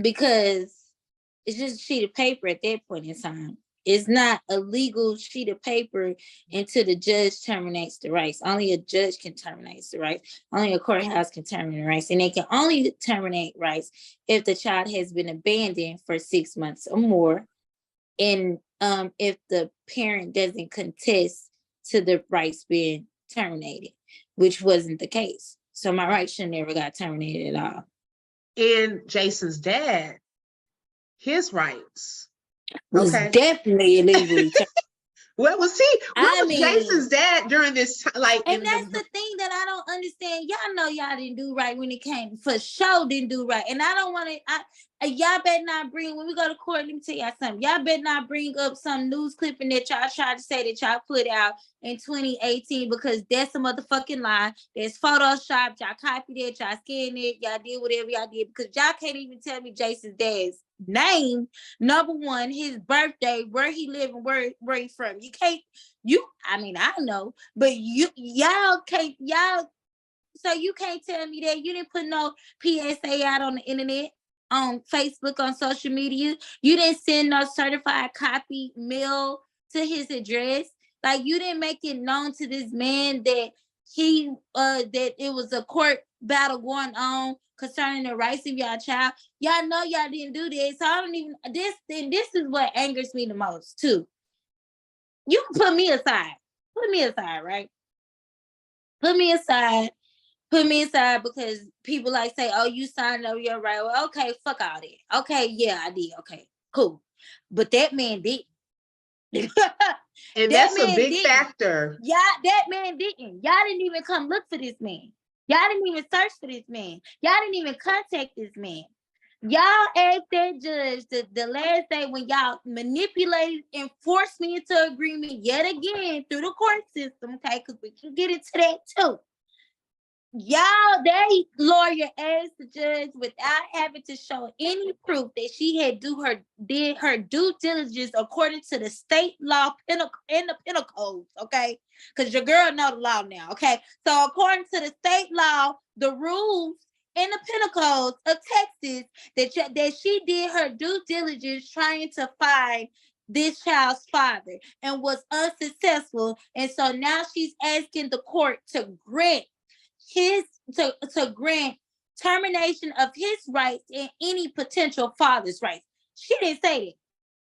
because it's just a sheet of paper at that point in time. It's not a legal sheet of paper until the judge terminates the rights. Only a judge can terminate the rights. Only a courthouse can terminate rights. And they can only terminate rights if the child has been abandoned for 6 months or more. And if the parent doesn't contest to the rights being terminated, which wasn't the case. So my rights should never got terminated at all. And Jason's dad, his rights was definitely illegally terminated. Where was Jason's dad during this time? Like, and that's the thing that I don't understand. Y'all know y'all didn't do right when it came, for sure didn't do right. And I don't want to, y'all better not bring, when we go to court, let me tell y'all something. Y'all better not bring up some news clipping that y'all tried to say that y'all put out in 2018, because that's a motherfucking lie. There's Photoshop, y'all copied it, y'all scanned it, y'all did whatever y'all did, because y'all can't even tell me Jason's dad's name, number one, his birthday, where he live, and where he from. You can't, I mean, I know, but y'all can't, so you can't tell me that you didn't put no PSA out on the internet, on Facebook, on social media. You didn't send no certified copy mail to his address. Like, you didn't make it known to this man that that it was a court battle going on concerning the rights of y'all child. Y'all know y'all didn't do this. So I don't even, this is what angers me the most too. You can put me aside, right? Put me aside, because people like say, oh, you signed over your right. Well, okay, fuck all that. Okay, yeah, I did. Okay, cool. But that man did. And that's a big factor. Yeah, that man didn't. Y'all didn't even come look for this man. Y'all didn't even search for this man. Y'all didn't even contact this man. Y'all asked that judge the last day when y'all manipulated and forced me into agreement yet again through the court system, okay? Because we can get into that too. Y'all, they lawyer asked the judge without having to show any proof that she had did her due diligence according to the state law in the penal codes, okay? Because your girl know the law now, okay? So according to the state law, the rules in the penal codes of Texas, that she did her due diligence trying to find this child's father and was unsuccessful. And so now she's asking the court to grant to grant termination of his rights and any potential father's rights. She didn't say that.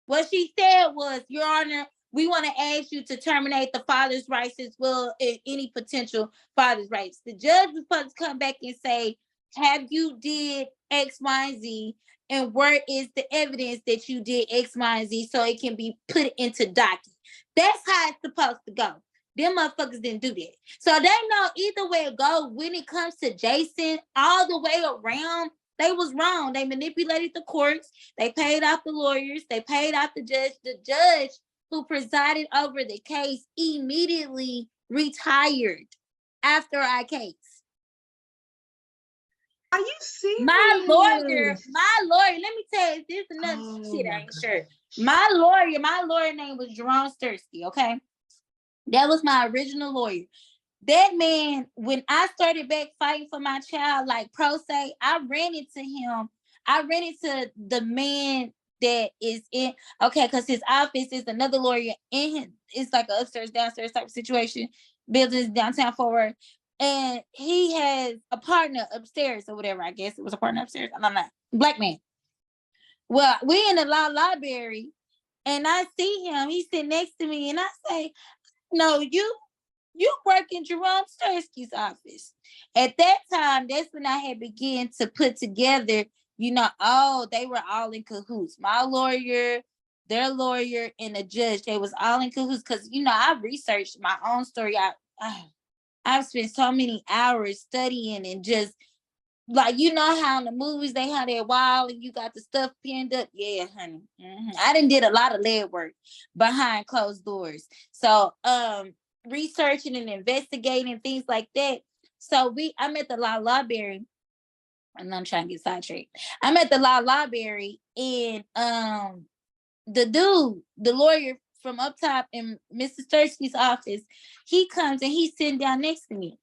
What she said was, Your Honor, we want to ask you to terminate the father's rights as well as any potential father's rights. The judge was supposed to come back and say, have you did X, Y, and Z? And where is the evidence that you did X, Y, and Z so it can be put into docket? That's how it's supposed to go. Them motherfuckers didn't do that. So they know either way it go when it comes to Jason, all the way around, they was wrong. They manipulated the courts. They paid off the lawyers. They paid off the judge. The judge who presided over the case immediately retired after our case. Are you serious? My lawyer, let me tell you, this is another shit I ain't sure. My lawyer name was Jerome Stursky, okay? That was my original lawyer. That man, when I started back fighting for my child, like pro se, I ran into him. I ran into the man that is in, okay, because his office is another lawyer in him. It's like an upstairs, downstairs type of situation, buildings downtown Fort Worth. And he has a partner upstairs or whatever. I guess it was a partner upstairs. I don't know. Black man. Well, we in the law library, and I see him. He's sitting next to me, and I say, no, you work in Jerome Stursky's office. At that time, that's when I had begun to put together, they were all in cahoots. My lawyer, their lawyer, and the judge, they was all in cahoots because, I researched my own story. I've spent so many hours studying and just like, you know how in the movies they have that wall and you got the stuff pinned up. Yeah, honey. I done did a lot of lead work behind closed doors. So researching and investigating things like that. So I'm at the law library, and I'm trying to get sidetracked. I'm at the law library, and the dude, the lawyer from up top in Mr. Stursky's office, he comes and he's sitting down next to me.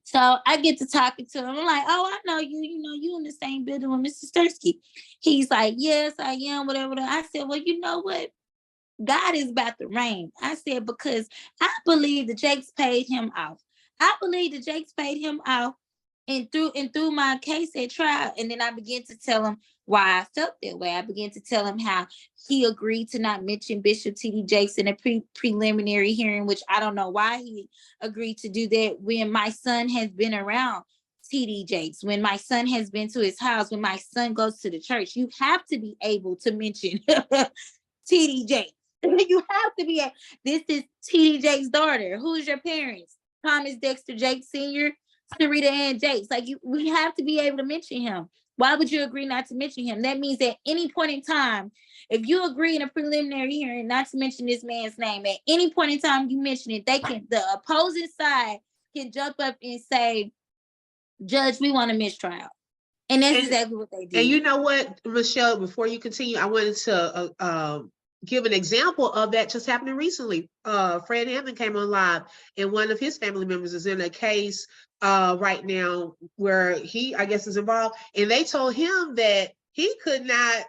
So I get to talking to him. I'm like, oh, I know you. You know, you in the same building with Mr. Stursky. He's like, yes, I am, whatever. I said, well, you know what? God is about to reign. I said, because I believe the Jakes paid him off. I believe the Jakes paid him off and through my case at trial. And then I began to tell him why I felt that way. I began to tell him how he agreed to not mention Bishop T.D. Jakes in a preliminary hearing, which I don't know why he agreed to do that when my son has been around T.D. Jakes, when my son has been to his house, when my son goes to the church. You have to be able to mention T.D. Jakes. You have to be. This is T.D. Jakes' daughter. Who's your parents? Thomas Dexter Jakes Sr., Sarita Ann Jakes. Like, we have to be able to mention him. Why would you agree not to mention him? That means at any point in time, if you agree in a preliminary hearing not to mention this man's name, at any point in time you mention it, the opposing side can jump up and say, Judge, we want a mistrial. And that's exactly what they did. And you know what, Michelle, before you continue, I wanted to give an example of that just happening recently. Fred Hammond came on live, and one of his family members is in a case right now where he, I guess, is involved. And they told him that he could not,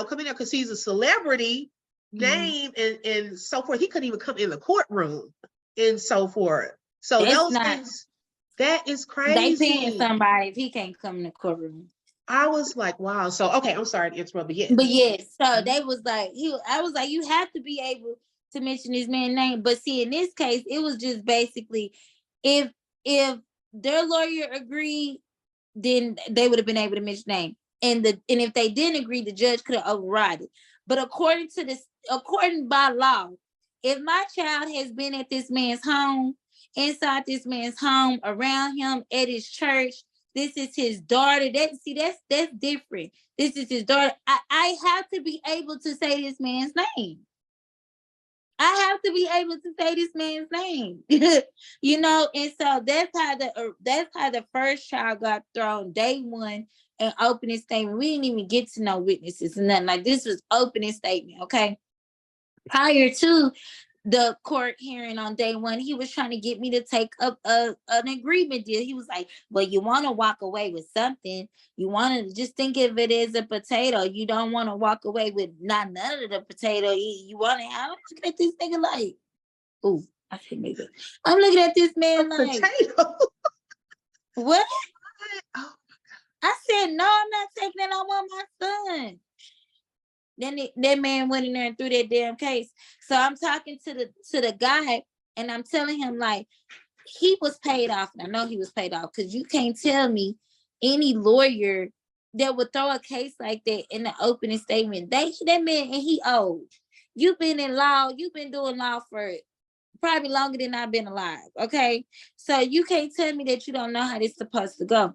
come in there because he's a celebrity name and so forth. He couldn't even come in the courtroom and so forth. So those things, that is crazy. They paying somebody if he can't come in the courtroom. I was like, wow. So, okay, I'm sorry to interrupt, but yes. But yes, so they was like, I was like, you have to be able to mention this man's name. But see, in this case, it was just basically, if their lawyer agreed, then they would have been able to mention name. And if they didn't agree, the judge could have overridden. But according by law, if my child has been at this man's home, inside this man's home, around him, at his church, this is his daughter. That's different. This is his daughter. I have to be able to say this man's name. I have to be able to say this man's name. And so that's how the first child got thrown day one, and opening statement. We didn't even get to know witnesses and nothing. Like, this was opening statement, okay? Prior to the court hearing on day one, he was trying to get me to take up an agreement deal. He was like, well, you want to walk away with something. You want to just think of it as a potato. You don't want to walk away with none of the potato. You want to have, look at this nigga like, ooh, I shouldn't make it. I'm looking at this man like, potato. What? Oh. I said, no, I'm not taking that. I want my son. Then that man went in there and threw that damn case. So I'm talking to the guy, and I'm telling him, like, he was paid off. And I know he was paid off, because you can't tell me any lawyer that would throw a case like that in the opening statement. That man, and he old. You've been in law. You've been doing law for probably longer than I've been alive. Okay, so you can't tell me that you don't know how this is supposed to go.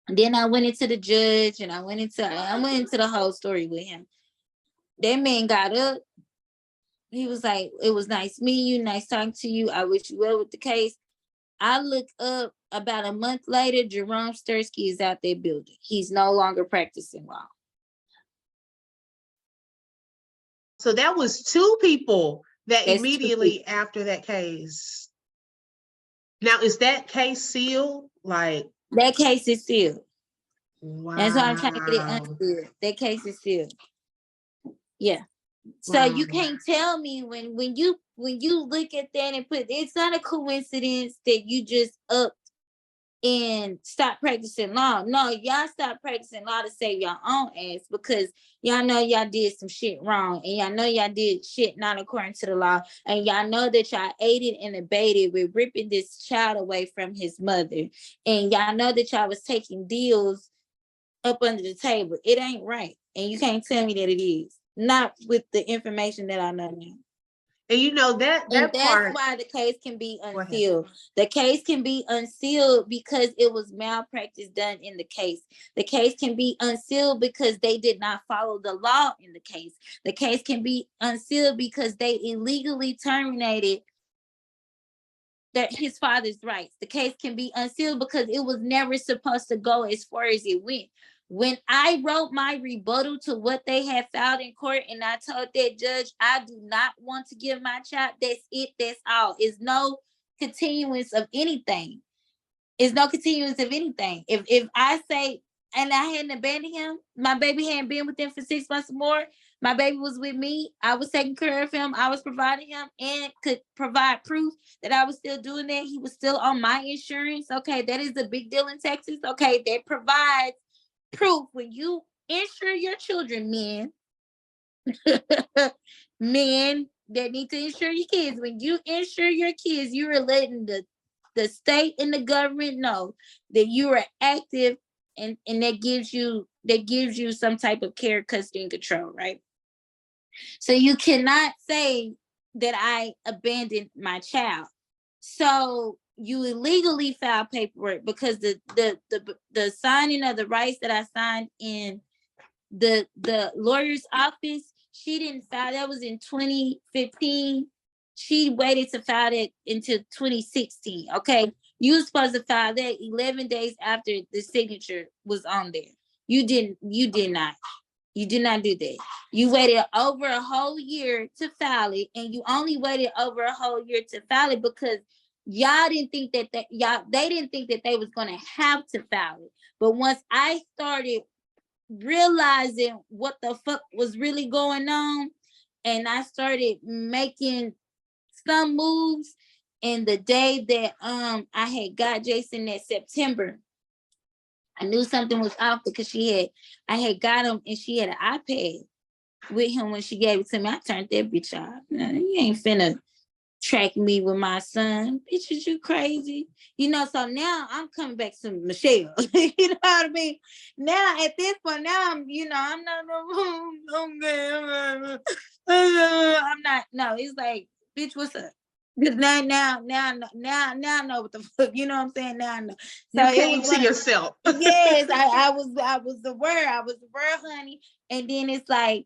And then I went into the judge, and I went into the whole story with him. That man got up. He was like, it was nice meeting you, nice talking to you. I wish you well with the case. I look up about a month later, Jerome Stursky is out there building. He's no longer practicing law. So that was two people that immediately after that case. Now, is that case sealed? Like, that case is sealed. Wow. That's why I'm trying to get it unsealed. That case is sealed. Yeah. So you can't tell me when you look at that and it's not a coincidence that you just upped and stop practicing law. No, y'all stop practicing law to save your own ass, because y'all know y'all did some shit wrong, and y'all know y'all did shit not according to the law, and y'all know that y'all aided and abetted with ripping this child away from his mother, and y'all know that y'all was taking deals up under the table. It ain't right, and you can't tell me that it is. Not with the information that I know now. And you know that And that that's part. why the case can be Go ahead. unsealed. The case can be unsealed because it was malpractice done in the case. The case can be unsealed because they did not follow the law in the case. The case can be unsealed because they illegally terminated his father's rights. The case can be unsealed because it was never supposed to go as far as it went. When I wrote my rebuttal to what they had filed in court, and I told that judge, I do not want to give my child, that's it, that's all. It's no continuance of anything. It's no continuance of anything. If I say, and I hadn't abandoned him, my baby hadn't been with him for 6 months or more, my baby was with me, I was taking care of him, I was providing him, and could provide proof that I was still doing that. He was still on my insurance. Okay, that is a big deal in Texas. Okay, that provides proof when you insure your children, men. Men that need to insure your kids. When you insure your kids, you are letting the state and the government know that you are active, and that gives you some type of care, custody, and control, right? So you cannot say that I abandoned my child. So you illegally filed paperwork because the signing of the rights that I signed in the lawyer's office, she didn't file. That was in 2015. She waited to file that until 2016. Okay, you were supposed to file that 11 days after the signature was on there. You did not. You did not do that. You waited over a whole year to file it, and you only waited over a whole year to file it because y'all didn't think that they didn't think that they was gonna have to file it. But once I started realizing what the fuck was really going on, and I started making some moves, and the day that I had got Jason that September, I knew something was off because I had got him, and she had an iPad with him when she gave it to me. I turned that bitch off. You ain't finna track me with my son. Bitch, is you crazy? So now I'm coming back to Michelle. You know what I mean? Now at this point, now I'm not I'm not, no, it's like, bitch, what's up? Because now I know what the fuck, you know what I'm saying? Now I know. So you came to yourself. Yes, I was aware. I was aware, honey. And then it's like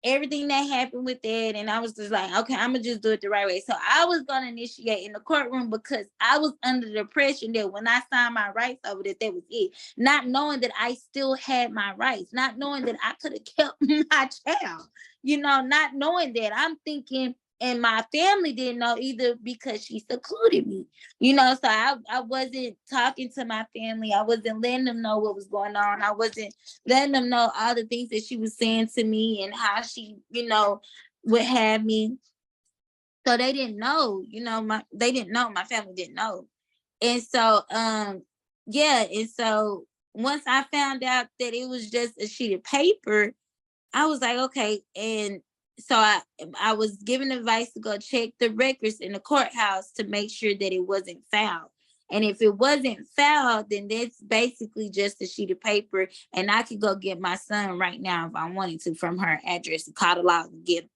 everything that happened with that, and I was just like, okay, I'm gonna just do it the right way. So I was gonna initiate in the courtroom because I was under the impression that when I signed my rights over that was it, not knowing that I still had my rights, not knowing that I could have kept my child, not knowing that. I'm thinking, and my family didn't know either because she secluded me, so I wasn't talking to my family. I wasn't letting them know what was going on. I wasn't letting them know all the things that she was saying to me and how she, would have me. So they didn't know, they didn't know, my family didn't know. And so, yeah. And so once I found out that it was just a sheet of paper, I was like, okay. And so I was given advice to go check the records in the courthouse to make sure that it wasn't filed. And if it wasn't filed, then that's basically just a sheet of paper. And I could go get my son right now if I wanted to from her address and call the law and get him.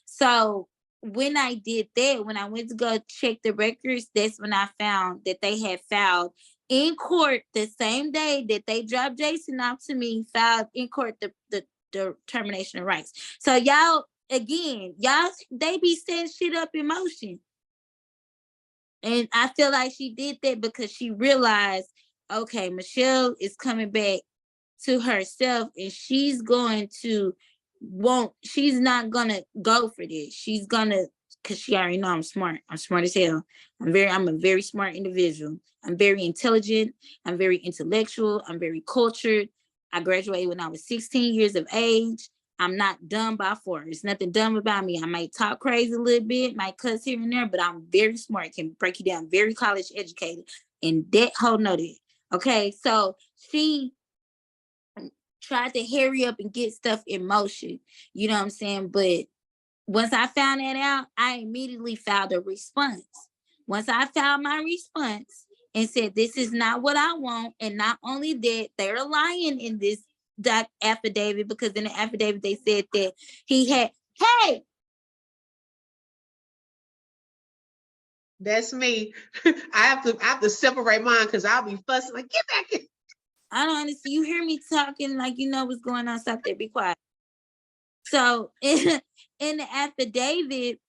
So when I did that, when I went to go check the records, that's when I found that they had filed in court the same day that they dropped Jason off to me, filed in court the termination of rights. So y'all, again, they be setting shit up in motion. And I feel like she did that because she realized, okay, Michelle is coming back to herself, and she's not gonna go for this. She's gonna, because she already know I'm smart. I'm smart as hell. I'm a very smart individual. I'm very intelligent. I'm very intellectual. I'm very cultured. I graduated when I was 16 years of age. I'm not dumb by force. There's nothing dumb about me. I might talk crazy a little bit, might cuss here and there, but I'm very smart, can break you down, very college educated. And that whole know that. Okay, so she tried to hurry up and get stuff in motion. You know what I'm saying? But once I found that out, I immediately filed a response. Once I filed my response and said, this is not what I want. And not only that, they're lying in this affidavit, because in the affidavit, they said that he had, hey, That's me. I have to separate mine because I'll be fussing like, get back in. I don't understand. You hear me talking like you know what's going on. Stop there. Be quiet. So in the affidavit,